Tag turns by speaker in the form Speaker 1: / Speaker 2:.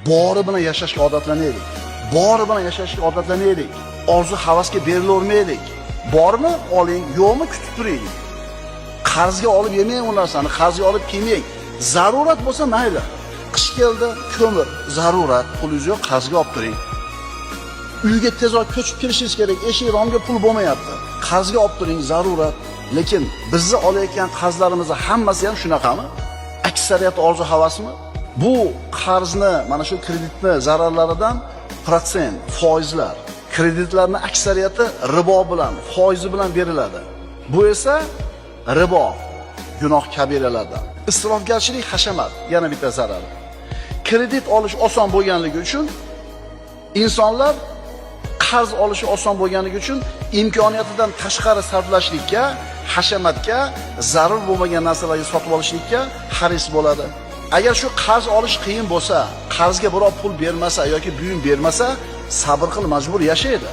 Speaker 1: bori bilan yashashga odatlanaylik. Bori bilan yashashga odatlanaylik. Orzu havasga berilavermaylik. Bormi oling, yo'qmi kutib turaylik. Qarzga olib yemang u narsani, qarzga olib kiymang. Zarurat bo'lsa mayli. Qish keldi, ko'mir, zarurat, pulingiz yo'q, qarzga olib turing. Uyga tezroq ko'chib kirishingiz kerak, eshik romga pul bo'lmayapti. Qarzga olib turing, zarurat. Lekin bizni olayotgan qarzlarimizni hammasi ham shunaqami? Aksariyat orzu havasmi? Bu qarzni, mana shu kreditni zararlaridan protsent, foizlar. Kreditlarning aksariyati ribo bilan, foizi bilan beriladi. Bu esa ribo, gunoh kabiralardan. Isrofgarchilik, hashamat yana bitta zarari. Kredit olish oson bo'lganligi uchun insonlar qarz olishi oson bo'lganligi uchun imkoniyatidan tashqari sarflashlikka, hashamatga, zarur bo'lmagan narsalarni sotib olishlikka haris bo'ladi. Agar shu qarz olish qiyin bo'lsa, qarzga birov pul bermasa yoki buyum bermasa, sabr qil, majbur yashaydi.